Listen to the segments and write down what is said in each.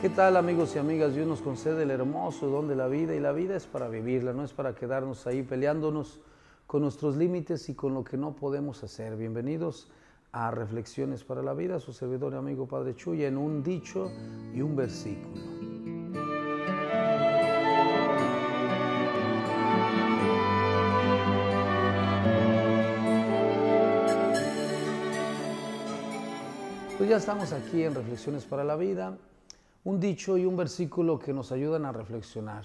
¿Qué tal, amigos y amigas? Dios nos concede el hermoso don de la vida, y la vida es para vivirla, no es para quedarnos ahí peleándonos con nuestros límites y con lo que no podemos hacer. Bienvenidos a Reflexiones para la Vida, su servidor y amigo Padre Chuy, en un dicho y un versículo. Pues ya estamos aquí en Reflexiones para la Vida. Un dicho y un versículo que nos ayudan a reflexionar.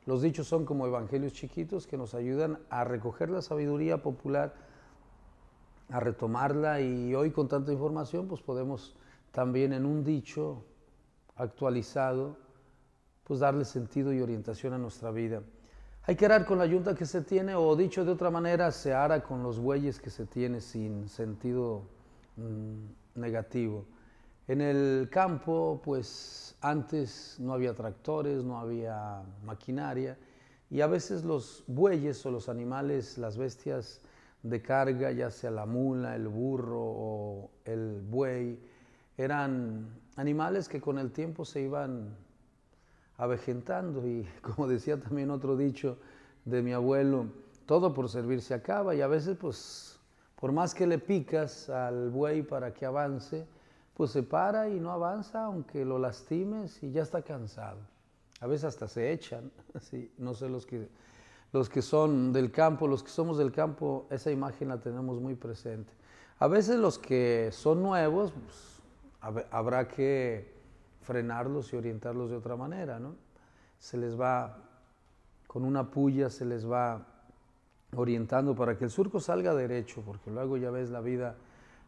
Los dichos son como evangelios chiquitos que nos ayudan a recoger la sabiduría popular, a retomarla, y hoy con tanta información pues podemos también en un dicho actualizado pues darle sentido y orientación a nuestra vida. Hay que arar con la yunta que se tiene, o dicho de otra manera, se ara con los bueyes que se tiene, sin sentido negativo. En el campo, pues antes no había tractores, no había maquinaria, y a veces los bueyes o los animales, las bestias de carga, ya sea la mula, el burro o el buey, eran animales que con el tiempo se iban avejentando, y como decía también otro dicho de mi abuelo, todo por servir se acaba, y a veces pues por más que le picas al buey para que avance, pues se para y no avanza, aunque lo lastimes, y ya está cansado. A veces hasta se echan, ¿sí? No sé, los que son del campo, los que somos del campo, esa imagen la tenemos muy presente. A veces los que son nuevos, pues, habrá que frenarlos y orientarlos de otra manera, ¿no? Se les va, con una puya se les va orientando para que el surco salga derecho, porque luego ya ves, la vida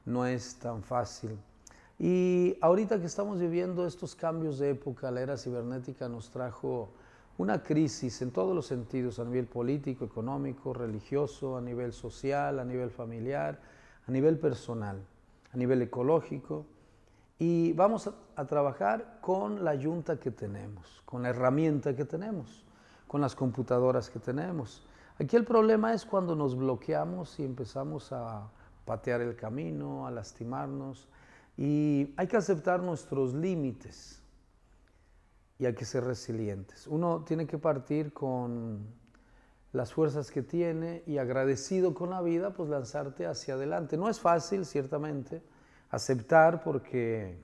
no es tan fácil. Y ahorita que estamos viviendo estos cambios de época, la era cibernética nos trajo una crisis en todos los sentidos, a nivel político, económico, religioso, a nivel social, a nivel familiar, a nivel personal, a nivel ecológico. Y vamos a trabajar con la yunta que tenemos, con la herramienta que tenemos, con las computadoras que tenemos. Aquí el problema es cuando nos bloqueamos y empezamos a patear el camino, a lastimarnos. Y hay que aceptar nuestros límites y hay que ser resilientes. Uno tiene que partir con las fuerzas que tiene y, agradecido con la vida, pues lanzarte hacia adelante. No es fácil, ciertamente, aceptar, porque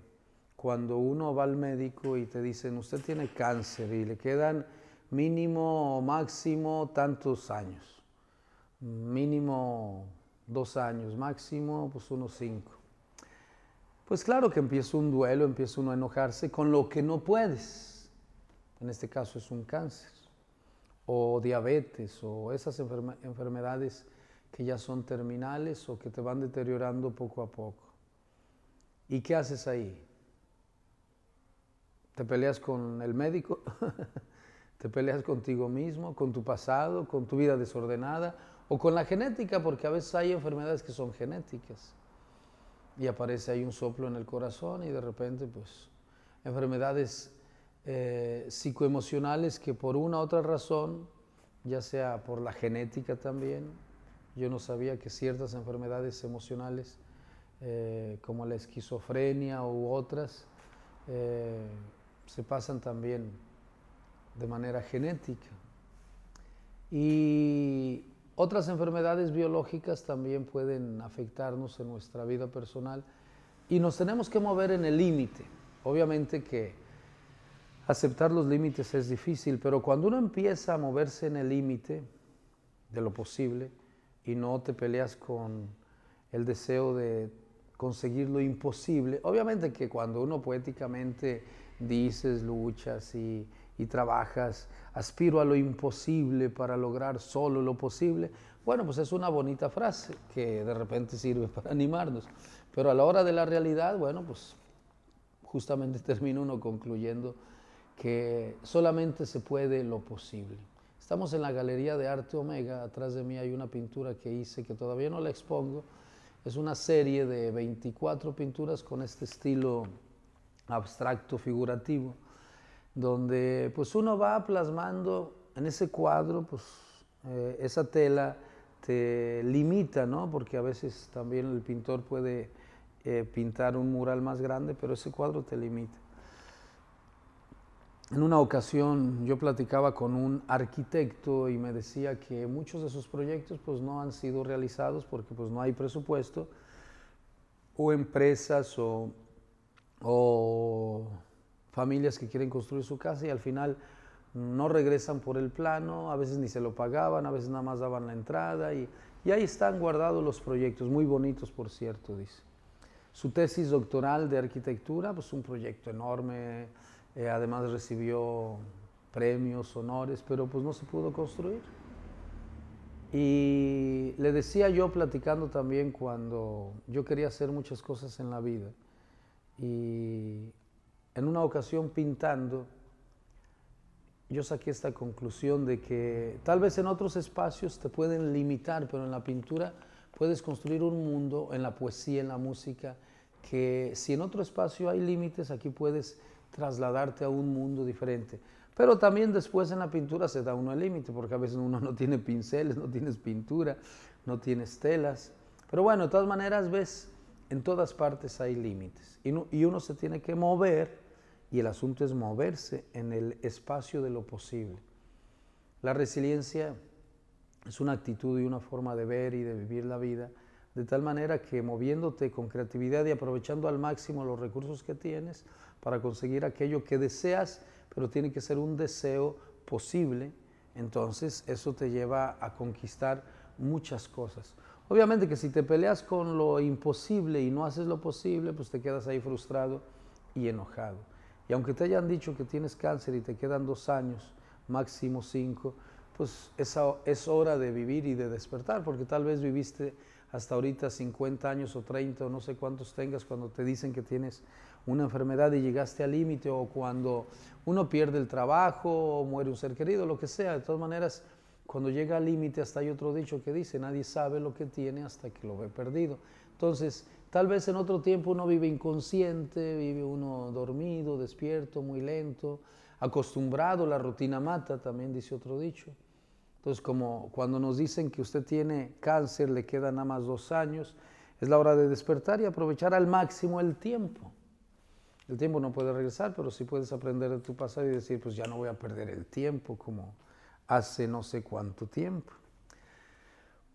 cuando uno va al médico y te dicen usted tiene cáncer y le quedan mínimo o máximo tantos años, mínimo 2 años, máximo pues unos 5. Pues claro que empieza un duelo, empieza uno a enojarse con lo que no puedes. En este caso es un cáncer, o diabetes, o esas enfermedades que ya son terminales o que te van deteriorando poco a poco. ¿Y qué haces ahí? ¿Te peleas con el médico? ¿Te peleas contigo mismo, con tu pasado, con tu vida desordenada, o con la genética? Porque a veces hay enfermedades que son genéticas. Y aparece ahí un soplo en el corazón y de repente pues enfermedades psicoemocionales que por una u otra razón, ya sea por la genética también, yo no sabía que ciertas enfermedades emocionales como la esquizofrenia u otras se pasan también de manera genética. Y otras enfermedades biológicas también pueden afectarnos en nuestra vida personal, y nos tenemos que mover en el límite. Obviamente que aceptar los límites es difícil, pero cuando uno empieza a moverse en el límite de lo posible y no te peleas con el deseo de conseguir lo imposible, obviamente que cuando uno poéticamente dices, luchas y trabajas, aspiro a lo imposible para lograr solo lo posible, bueno, pues es una bonita frase que de repente sirve para animarnos, pero a la hora de la realidad, bueno, pues justamente termina uno concluyendo que solamente se puede lo posible. Estamos en la Galería de Arte Omega, atrás de mí hay una pintura que hice que todavía no la expongo. Es una serie de 24 pinturas con este estilo abstracto figurativo, donde pues uno va plasmando en ese cuadro, pues esa tela te limita, ¿no? Porque a veces también el pintor puede pintar un mural más grande, pero ese cuadro te limita. En una ocasión yo platicaba con un arquitecto y me decía que muchos de sus proyectos pues no han sido realizados porque pues no hay presupuesto, o empresas o familias que quieren construir su casa y al final no regresan por el plano, a veces ni se lo pagaban, a veces nada más daban la entrada y ahí están guardados los proyectos, muy bonitos por cierto, dice. Su tesis doctoral de arquitectura, pues un proyecto enorme, además recibió premios, honores, pero pues no se pudo construir. Y le decía yo platicando también cuando yo quería hacer muchas cosas en la vida y en una ocasión pintando, yo saqué esta conclusión de que tal vez en otros espacios te pueden limitar, pero en la pintura puedes construir un mundo, en la poesía, en la música, que si en otro espacio hay límites, aquí puedes trasladarte a un mundo diferente. Pero también después en la pintura se da uno el límite, porque a veces uno no tiene pinceles, no tienes pintura, no tienes telas. Pero bueno, de todas maneras ves, en todas partes hay límites. Y uno se tiene que mover, y el asunto es moverse en el espacio de lo posible. La resiliencia es una actitud y una forma de ver y de vivir la vida, de tal manera que moviéndote con creatividad y aprovechando al máximo los recursos que tienes para conseguir aquello que deseas, pero tiene que ser un deseo posible, entonces eso te lleva a conquistar muchas cosas. Obviamente que si te peleas con lo imposible y no haces lo posible, pues te quedas ahí frustrado y enojado. Y aunque te hayan dicho que tienes cáncer y te quedan 2 años, máximo 5, pues es hora de vivir y de despertar, porque tal vez viviste hasta ahorita 50 años o 30 o no sé cuántos tengas cuando te dicen que tienes una enfermedad y llegaste al límite, o cuando uno pierde el trabajo o muere un ser querido, lo que sea. De todas maneras, cuando llega al límite, hasta hay otro dicho que dice, nadie sabe lo que tiene hasta que lo ve perdido. Entonces, tal vez en otro tiempo uno vive inconsciente, vive uno dormido, despierto, muy lento, acostumbrado, la rutina mata, también dice otro dicho. Entonces, como cuando nos dicen que usted tiene cáncer, le quedan nada más 2 años, es la hora de despertar y aprovechar al máximo el tiempo. El tiempo no puede regresar, pero sí puedes aprender de tu pasado y decir, pues ya no voy a perder el tiempo como hace no sé cuánto tiempo.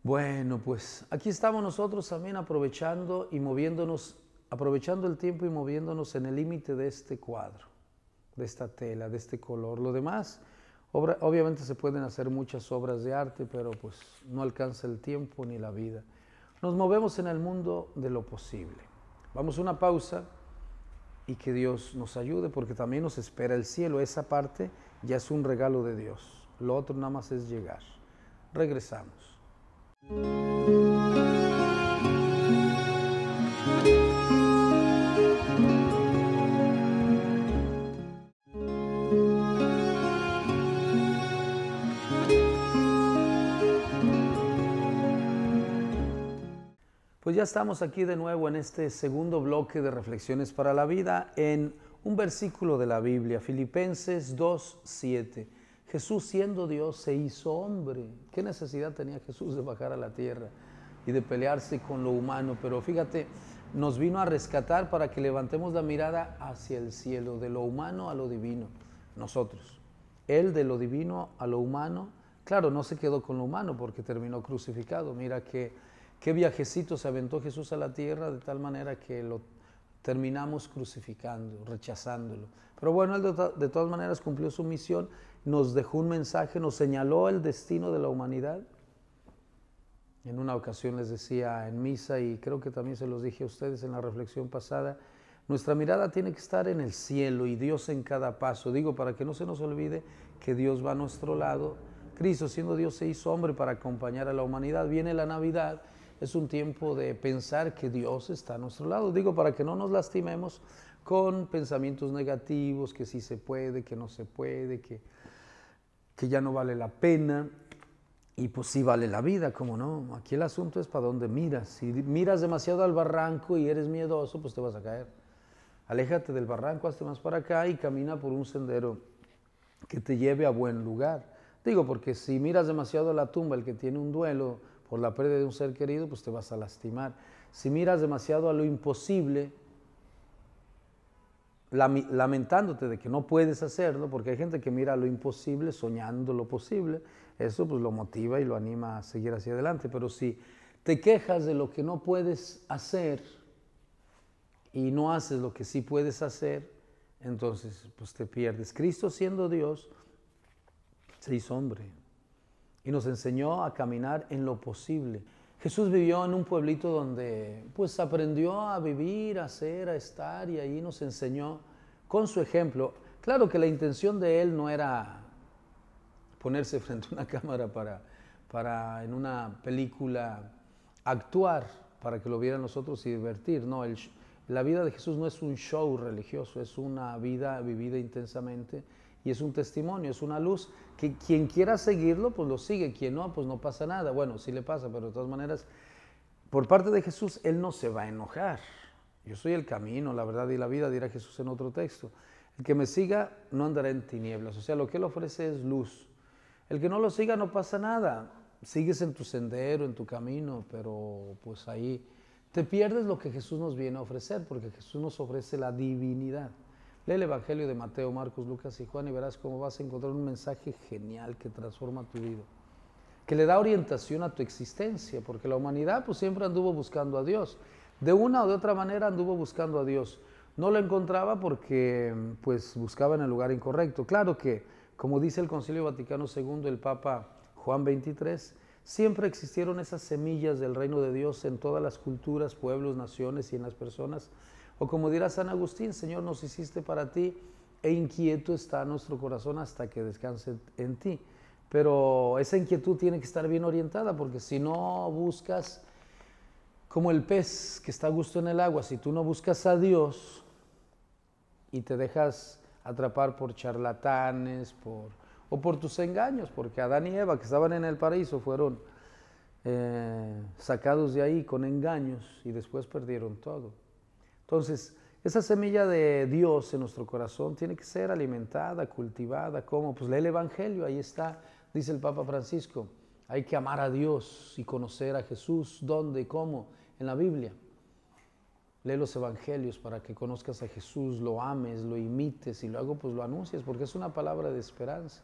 Bueno, pues aquí estamos nosotros también aprovechando y moviéndonos, aprovechando el tiempo y moviéndonos en el límite de este cuadro, de esta tela, de este color. Lo demás, obviamente se pueden hacer muchas obras de arte, pero pues no alcanza el tiempo ni la vida. Nos movemos en el mundo de lo posible. Vamos a una pausa y que Dios nos ayude, porque también nos espera el cielo. Esa parte ya es un regalo de Dios. Lo otro nada más es llegar. Regresamos. Pues ya estamos aquí de nuevo en este segundo bloque de Reflexiones para la Vida en un versículo de la Biblia, Filipenses 2:7. Jesús, siendo Dios, se hizo hombre. ¿Qué necesidad tenía Jesús de bajar a la tierra y de pelearse con lo humano? Pero fíjate, nos vino a rescatar para que levantemos la mirada hacia el cielo, de lo humano a lo divino, nosotros. Él de lo divino a lo humano, claro, no se quedó con lo humano porque terminó crucificado. Mira qué viajecito se aventó Jesús a la tierra, de tal manera que lo terminamos crucificando, rechazándolo. Pero bueno, Él de todas maneras cumplió su misión, nos dejó un mensaje, nos señaló el destino de la humanidad. En una ocasión les decía en misa, y creo que también se los dije a ustedes en la reflexión pasada, nuestra mirada tiene que estar en el cielo y Dios en cada paso. Digo, para que no se nos olvide que Dios va a nuestro lado. Cristo, siendo Dios, se hizo hombre para acompañar a la humanidad. Viene la Navidad, es un tiempo de pensar que Dios está a nuestro lado. Digo, para que no nos lastimemos con pensamientos negativos, que sí se puede, que no se puede, que ya no vale la pena. Y pues sí vale la vida, ¿cómo no? Aquí el asunto es para dónde miras. Si miras demasiado al barranco y eres miedoso, pues te vas a caer. Aléjate del barranco, hazte más para acá y camina por un sendero que te lleve a buen lugar. Digo, porque si miras demasiado a la tumba, el que tiene un duelo por la pérdida de un ser querido, pues te vas a lastimar. Si miras demasiado a lo imposible, lamentándote de que no puedes hacerlo, porque hay gente que mira lo imposible soñando lo posible, eso pues lo motiva y lo anima a seguir hacia adelante. Pero si te quejas de lo que no puedes hacer y no haces lo que sí puedes hacer, entonces pues te pierdes. Cristo, siendo Dios, se hizo hombre y nos enseñó a caminar en lo posible. Jesús vivió en un pueblito donde pues aprendió a vivir, a hacer, a estar, y ahí nos enseñó con su ejemplo. Claro que la intención de él no era ponerse frente a una cámara para en una película actuar para que lo vieran nosotros y divertir. No, la vida de Jesús no es un show religioso, es una vida vivida intensamente y es un testimonio, es una luz que quien quiera seguirlo, pues lo sigue, quien no, pues no pasa nada. Bueno, sí le pasa, pero de todas maneras, por parte de Jesús, Él no se va a enojar. Yo soy el camino, la verdad y la vida, dirá Jesús en otro texto. El que me siga no andará en tinieblas, o sea, lo que Él ofrece es luz. El que no lo siga no pasa nada, sigues en tu sendero, en tu camino, pero pues ahí te pierdes lo que Jesús nos viene a ofrecer, porque Jesús nos ofrece la divinidad. Lee el Evangelio de Mateo, Marcos, Lucas y Juan y verás cómo vas a encontrar un mensaje genial que transforma tu vida, que le da orientación a tu existencia, porque la humanidad pues siempre anduvo buscando a Dios. De una o de otra manera anduvo buscando a Dios. No lo encontraba porque pues buscaba en el lugar incorrecto. Claro que, como dice el Concilio Vaticano II, el Papa Juan XXIII, siempre existieron esas semillas del reino de Dios en todas las culturas, pueblos, naciones y en las personas. O como dirá San Agustín, Señor, nos hiciste para ti e inquieto está nuestro corazón hasta que descanse en ti. Pero esa inquietud tiene que estar bien orientada, porque si no buscas, como el pez que está a gusto en el agua, si tú no buscas a Dios y te dejas atrapar por charlatanes o por tus engaños, porque Adán y Eva que estaban en el paraíso fueron sacados de ahí con engaños y después perdieron todo. Entonces, esa semilla de Dios en nuestro corazón tiene que ser alimentada, cultivada. ¿Cómo? Pues lee el Evangelio, ahí está, dice el Papa Francisco. Hay que amar a Dios y conocer a Jesús. ¿Dónde? ¿Cómo? En la Biblia. Lee los Evangelios para que conozcas a Jesús, lo ames, lo imites y luego pues lo anuncies, porque es una palabra de esperanza.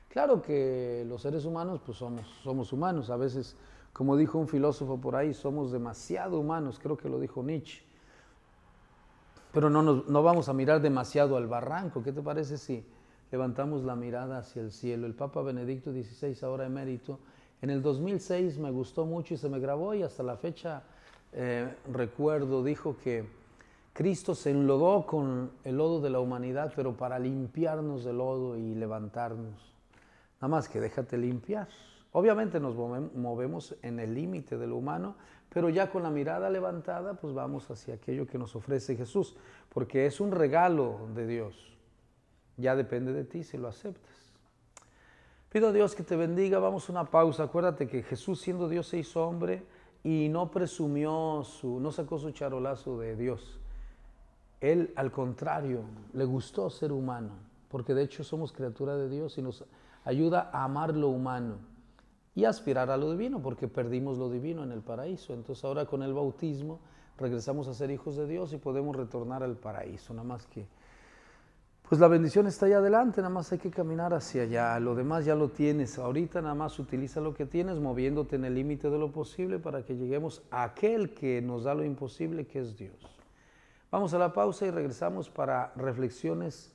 Claro que los seres humanos pues somos humanos. A veces, como dijo un filósofo por ahí, somos demasiado humanos, creo que lo dijo Nietzsche. Pero no vamos a mirar demasiado al barranco. ¿Qué te parece si levantamos la mirada hacia el cielo? El Papa Benedicto XVI, ahora emérito, en el 2006 me gustó mucho y se me grabó, y hasta la fecha recuerdo, dijo que Cristo se enlodó con el lodo de la humanidad, pero para limpiarnos del lodo y levantarnos. Nada más que déjate limpiar. Obviamente nos movemos en el límite de lo humano, pero ya con la mirada levantada, pues vamos hacia aquello que nos ofrece Jesús, porque es un regalo de Dios. Ya depende de ti si lo aceptas. Pido a Dios que te bendiga. Vamos a una pausa. Acuérdate que Jesús, siendo Dios, se hizo hombre y no presumió, no sacó su charolazo de Dios. Él, al contrario, le gustó ser humano, porque de hecho somos criatura de Dios y nos ayuda a amar lo humano y aspirar a lo divino, porque perdimos lo divino en el paraíso. Entonces ahora con el bautismo regresamos a ser hijos de Dios y podemos retornar al paraíso. Nada más que, pues la bendición está allá adelante, nada más hay que caminar hacia allá. Lo demás ya lo tienes. Ahorita nada más utiliza lo que tienes, moviéndote en el límite de lo posible para que lleguemos a aquel que nos da lo imposible, que es Dios. Vamos a la pausa y regresamos para reflexiones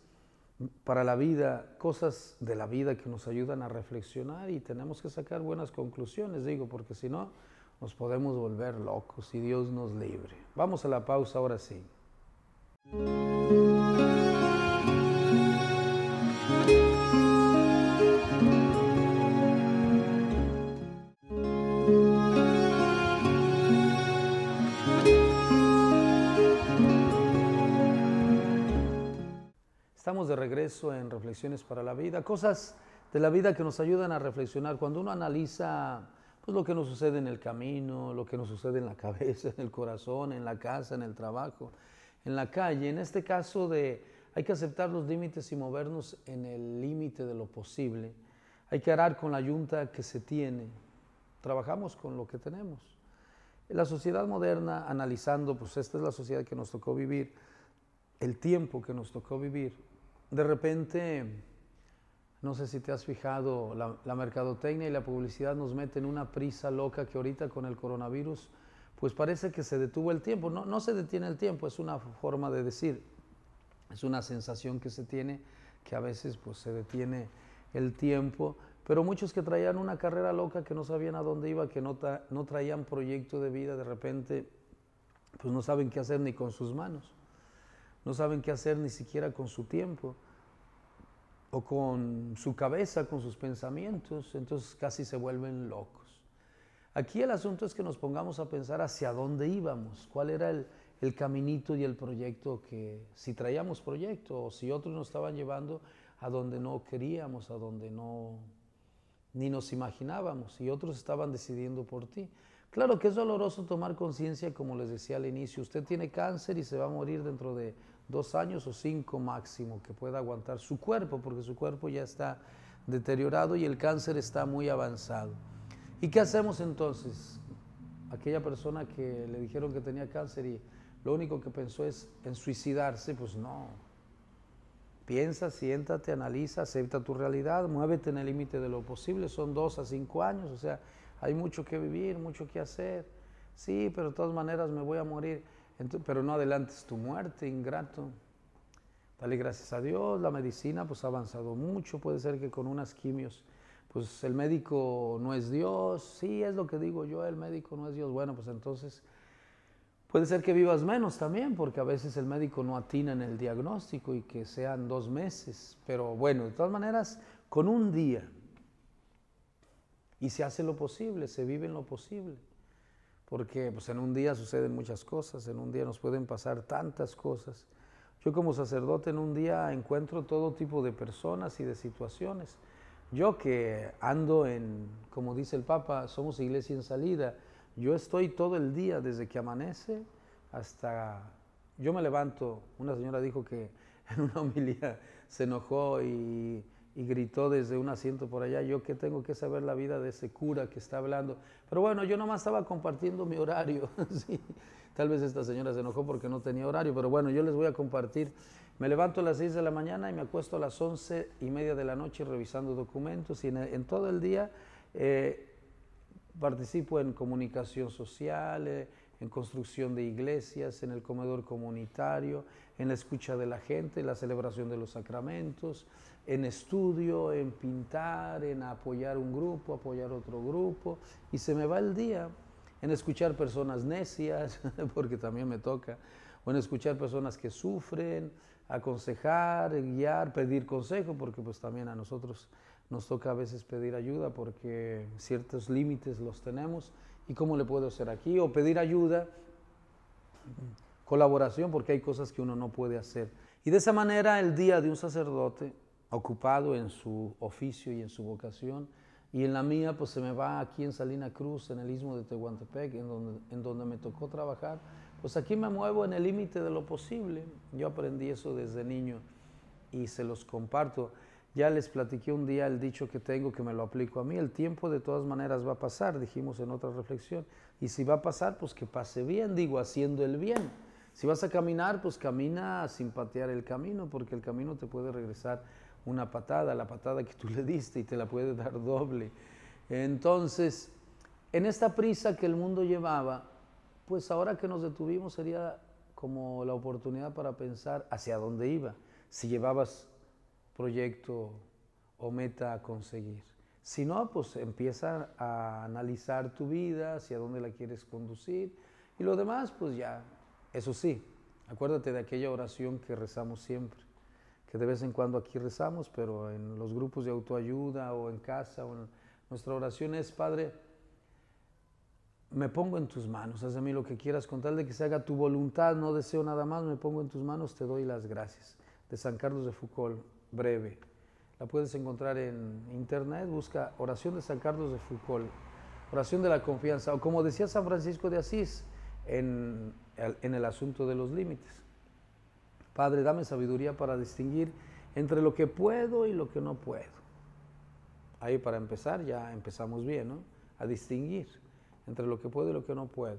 para la vida, cosas de la vida que nos ayudan a reflexionar, y tenemos que sacar buenas conclusiones, digo, porque si no nos podemos volver locos y Dios nos libre. Vamos a la pausa ahora sí. estamos de regreso en Reflexiones para la Vida, cosas de la vida que nos ayudan a reflexionar. Cuando uno analiza pues, lo que nos sucede en el camino, lo que nos sucede en la cabeza, en el corazón, en la casa, en el trabajo, en la calle, en este caso hay que aceptar los límites y movernos en el límite de lo posible. Hay que arar con la yunta que se tiene. Trabajamos con lo que tenemos. En la sociedad moderna, analizando, pues esta es la sociedad que nos tocó vivir, el tiempo que nos tocó vivir, de repente, no sé si te has fijado, la mercadotecnia y la publicidad nos meten una prisa loca que ahorita con el coronavirus, pues parece que se detuvo el tiempo. No, no se detiene el tiempo, es una forma de decir, es una sensación que se tiene, que a veces pues se detiene el tiempo, pero muchos que traían una carrera loca, que no sabían a dónde iba, que no traían proyecto de vida, de repente pues no saben qué hacer ni con sus manos. No saben qué hacer ni siquiera con su tiempo o con su cabeza, con sus pensamientos, entonces casi se vuelven locos. Aquí el asunto es que nos pongamos a pensar hacia dónde íbamos, cuál era el caminito y el proyecto, que si traíamos proyecto o si otros nos estaban llevando a donde no queríamos, a donde no ni nos imaginábamos, y otros estaban decidiendo por ti. Claro que es doloroso tomar conciencia, como les decía al inicio, usted tiene cáncer y se va a morir dentro de 2 años o 5 máximo, que pueda aguantar su cuerpo, porque su cuerpo ya está deteriorado y el cáncer está muy avanzado. ¿Y qué hacemos entonces? Aquella persona que le dijeron que tenía cáncer y lo único que pensó es en suicidarse, pues no. Piensa, siéntate, analiza, acepta tu realidad, muévete en el límite de lo posible, son 2 a 5 años, o sea, hay mucho que vivir, mucho que hacer. Sí, pero de todas maneras me voy a morir. Pero no adelantes tu muerte, ingrato. Dale gracias a Dios, la medicina pues ha avanzado mucho, puede ser que con unas quimios, pues el médico no es Dios, sí, es lo que digo yo, el médico no es Dios. Bueno, pues entonces puede ser que vivas menos también, porque a veces el médico no atina en el diagnóstico y que sean 2 meses, pero bueno, de todas maneras, con un día, y se hace lo posible, se vive en lo posible, porque pues en un día suceden muchas cosas, en un día nos pueden pasar tantas cosas. Yo como sacerdote en un día encuentro todo tipo de personas y de situaciones. Yo que ando como dice el Papa, somos iglesia en salida, yo estoy todo el día desde que amanece hasta... Yo me levanto, una señora dijo que en una homilía se enojó y gritó desde un asiento por allá, yo que tengo que saber la vida de ese cura que está hablando. Pero bueno, yo nomás estaba compartiendo mi horario. Sí. Tal vez esta señora se enojó porque no tenía horario, pero bueno, yo les voy a compartir. Me levanto a las 6 de la mañana y me acuesto a las 11:30 de la noche revisando documentos, y en todo el día participo en comunicación social, en construcción de iglesias, en el comedor comunitario, en la escucha de la gente, en la celebración de los sacramentos, en estudio, en pintar, en apoyar un grupo, apoyar otro grupo, y se me va el día en escuchar personas necias, porque también me toca, o en escuchar personas que sufren, aconsejar, guiar, pedir consejo, porque pues también a nosotros nos toca a veces pedir ayuda porque ciertos límites los tenemos. ¿Y cómo le puedo hacer aquí? O pedir ayuda, colaboración, porque hay cosas que uno no puede hacer. Y de esa manera el día de un sacerdote ocupado en su oficio y en su vocación, y en la mía pues se me va aquí en Salina Cruz, en el Istmo de Tehuantepec, en donde me tocó trabajar, pues aquí me muevo en el límite de lo posible. Yo aprendí eso desde niño y se los comparto. Ya les platiqué un día el dicho que tengo, que me lo aplico a mí: el tiempo de todas maneras va a pasar, dijimos en otra reflexión, y si va a pasar, pues que pase bien, digo, haciendo el bien. Si vas a caminar, pues camina sin patear el camino, porque el camino te puede regresar una patada, la patada que tú le diste, y te la puede dar doble. Entonces, en esta prisa que el mundo llevaba, pues ahora que nos detuvimos sería como la oportunidad para pensar hacia dónde iba, si llevabas proyecto o meta a conseguir. Si no, pues empieza a analizar tu vida, hacia dónde la quieres conducir, y lo demás, pues ya, eso sí, acuérdate de aquella oración que rezamos siempre, que de vez en cuando aquí rezamos, pero en los grupos de autoayuda o en casa, nuestra oración es: Padre, me pongo en tus manos, haz de mí lo que quieras, con tal de que se haga tu voluntad, no deseo nada más, me pongo en tus manos, te doy las gracias. de San Carlos de Foucault, breve. La puedes encontrar en internet, busca oración de San Carlos de Foucault, oración de la confianza, o como decía San Francisco de Asís en el asunto de los límites. Padre, dame sabiduría para distinguir entre lo que puedo y lo que no puedo. Ahí para empezar ya empezamos bien, ¿no? A distinguir entre lo que puedo y lo que no puedo.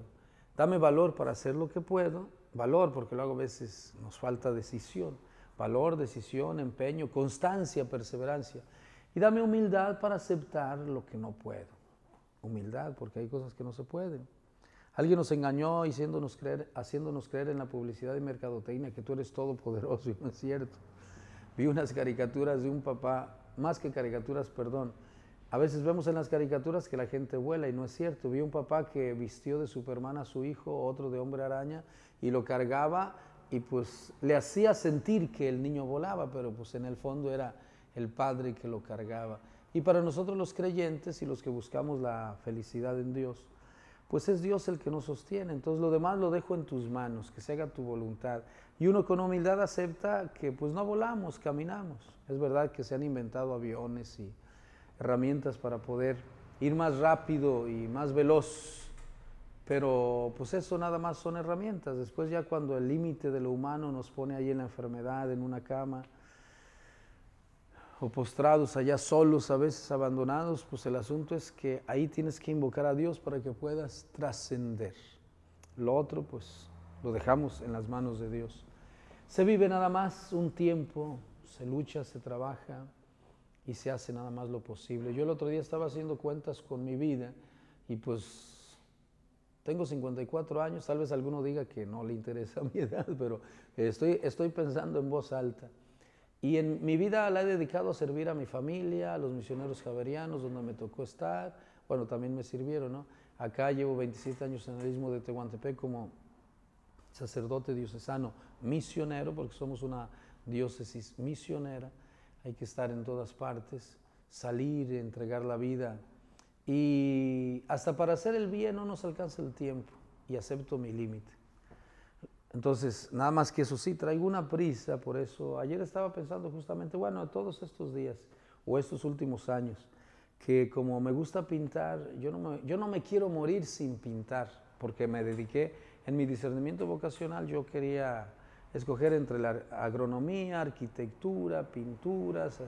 Dame valor para hacer lo que puedo, valor porque luego a veces nos falta decisión, valor, decisión, empeño, constancia, perseverancia. Y dame humildad para aceptar lo que no puedo. Humildad porque hay cosas que no se pueden. Alguien nos engañó haciéndonos creer en la publicidad y mercadotecnia que tú eres todopoderoso y no es cierto. Vi unas caricaturas de un papá, más que caricaturas, perdón. A veces vemos en las caricaturas que la gente vuela y no es cierto. Vi un papá que vistió de Superman a su hijo, otro de Hombre Araña, y lo cargaba y pues le hacía sentir que el niño volaba, pero pues en el fondo era el padre que lo cargaba. Y para nosotros los creyentes y los que buscamos la felicidad en Dios, pues es Dios el que nos sostiene. Entonces lo demás lo dejo en tus manos, que se haga tu voluntad. Y uno con humildad acepta que pues no volamos, caminamos. Es verdad que se han inventado aviones y herramientas para poder ir más rápido y más veloz, pero pues eso nada más son herramientas. Después ya cuando el límite de lo humano nos pone ahí en la enfermedad, en una cama, o postrados allá solos, a veces abandonados, pues el asunto es que ahí tienes que invocar a Dios para que puedas trascender. Lo otro pues lo dejamos en las manos de Dios. Se vive nada más un tiempo, se lucha, se trabaja y se hace nada más lo posible. Yo el otro día estaba haciendo cuentas con mi vida y pues tengo 54 años, tal vez alguno diga que no le interesa mi edad, pero estoy pensando en voz alta. Y en mi vida la he dedicado a servir a mi familia, a los misioneros javerianos, donde me tocó estar. Bueno, también me sirvieron, ¿no? Acá llevo 27 años en el Istmo de Tehuantepec como sacerdote diocesano misionero, porque somos una diócesis misionera. Hay que estar en todas partes, salir, entregar la vida. Y hasta para hacer el bien no nos alcanza el tiempo y acepto mi límite. Entonces, nada más que eso sí, traigo una prisa, por eso ayer estaba pensando justamente, bueno, todos estos días o estos últimos años, que como me gusta pintar, yo no me quiero morir sin pintar, porque me dediqué, en mi discernimiento vocacional yo quería escoger entre la agronomía, arquitectura, pinturas,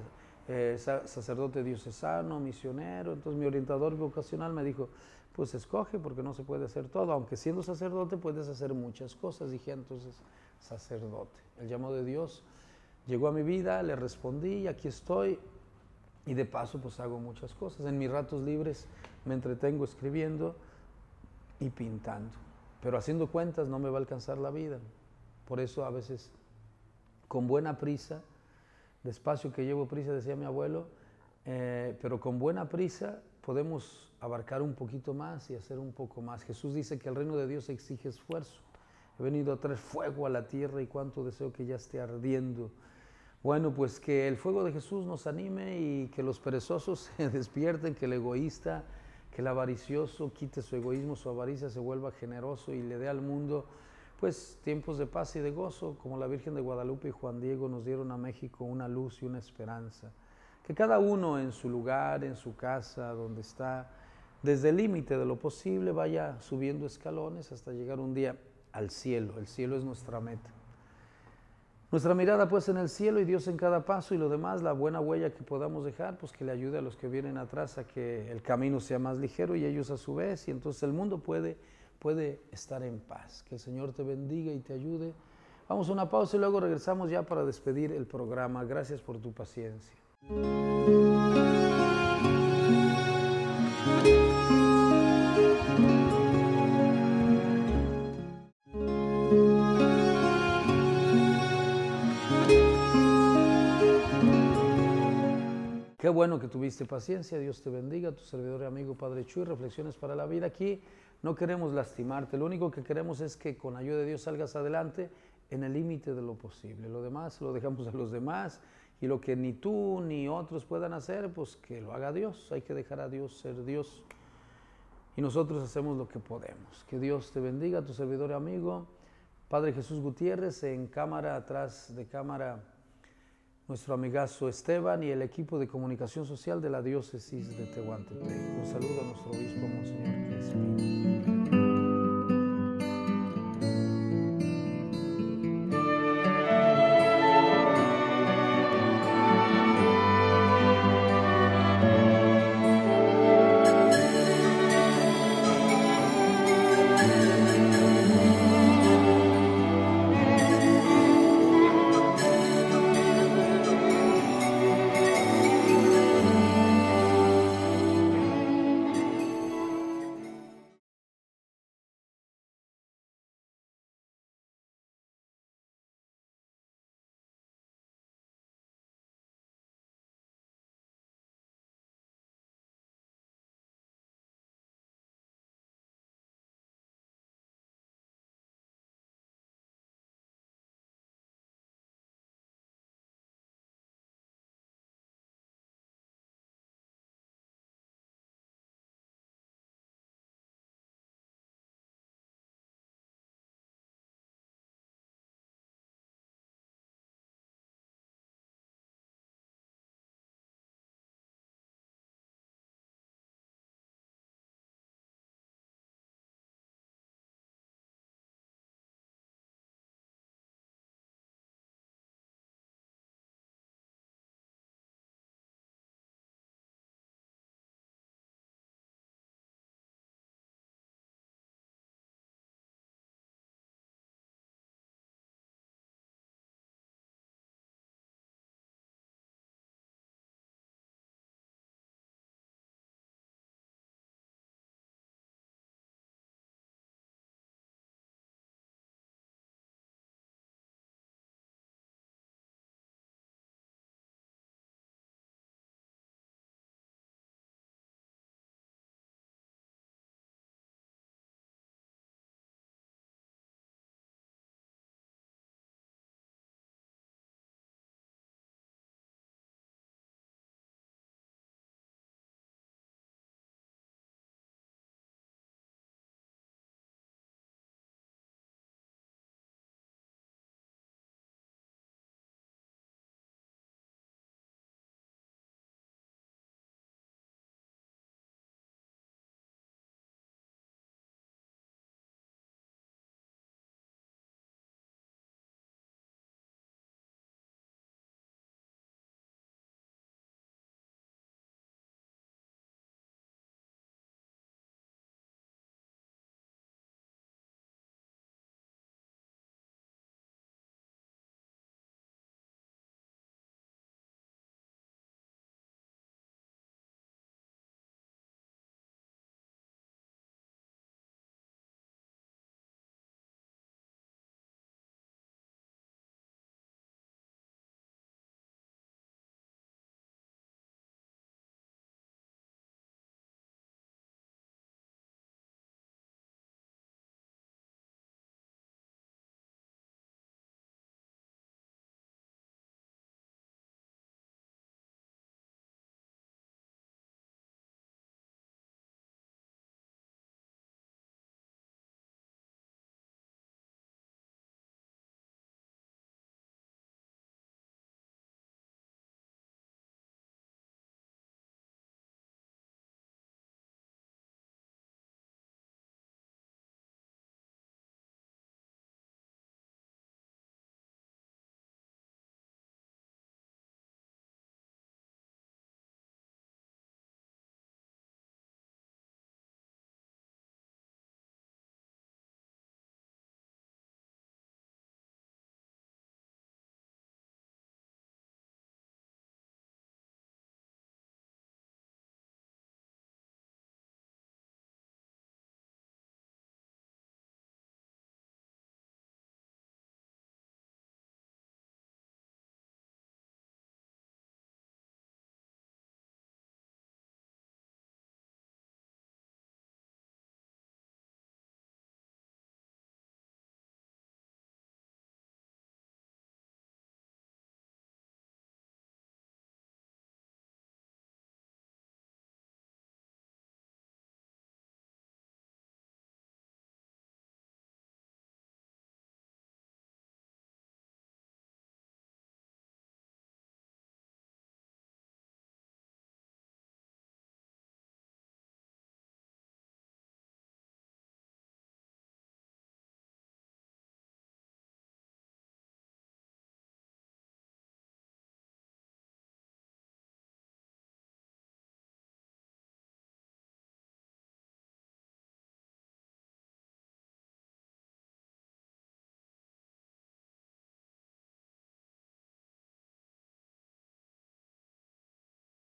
sacerdote diocesano, misionero. Entonces mi orientador vocacional me dijo, pues escoge porque no se puede hacer todo, aunque siendo sacerdote puedes hacer muchas cosas. Dije entonces sacerdote. El llamado de Dios llegó a mi vida, le respondí y aquí estoy. Y de paso pues hago muchas cosas. En mis ratos libres me entretengo escribiendo y pintando. Pero haciendo cuentas no me va a alcanzar la vida. Por eso a veces con buena prisa, despacio que llevo prisa, decía mi abuelo, pero con buena prisa podemos abarcar un poquito más y hacer un poco más. Jesús dice que el reino de Dios exige esfuerzo. He venido a traer fuego a la tierra y cuánto deseo que ya esté ardiendo. Bueno, pues que el fuego de Jesús nos anime y que los perezosos se despierten, que el egoísta, que el avaricioso quite su egoísmo, su avaricia, se vuelva generoso y le dé al mundo pues tiempos de paz y de gozo, como la Virgen de Guadalupe y Juan Diego nos dieron a México una luz y una esperanza. Que cada uno en su lugar, en su casa, donde está, desde el límite de lo posible, vaya subiendo escalones hasta llegar un día al cielo. El cielo es nuestra meta. Nuestra mirada pues en el cielo y Dios en cada paso, y lo demás, la buena huella que podamos dejar, pues que le ayude a los que vienen atrás a que el camino sea más ligero y ellos a su vez, y entonces el mundo puede estar en paz. Que el Señor te bendiga y te ayude. Vamos a una pausa y luego regresamos ya para despedir el programa. Gracias por tu paciencia. Qué bueno que tuviste paciencia, Dios te bendiga, tu servidor y amigo Padre Chuy, reflexiones para la vida. Aquí no queremos lastimarte, lo único que queremos es que con ayuda de Dios salgas adelante en el límite de lo posible. Lo demás lo dejamos a los demás, y lo que ni tú ni otros puedan hacer, pues que lo haga Dios. Hay que dejar a Dios ser Dios y nosotros hacemos lo que podemos. Que Dios te bendiga, tu servidor y amigo Padre Jesús Gutiérrez, en cámara, atrás de cámara, nuestro amigazo Esteban y el equipo de comunicación social de la diócesis de Tehuantepec. Un saludo a nuestro obispo, Monseñor Crispín.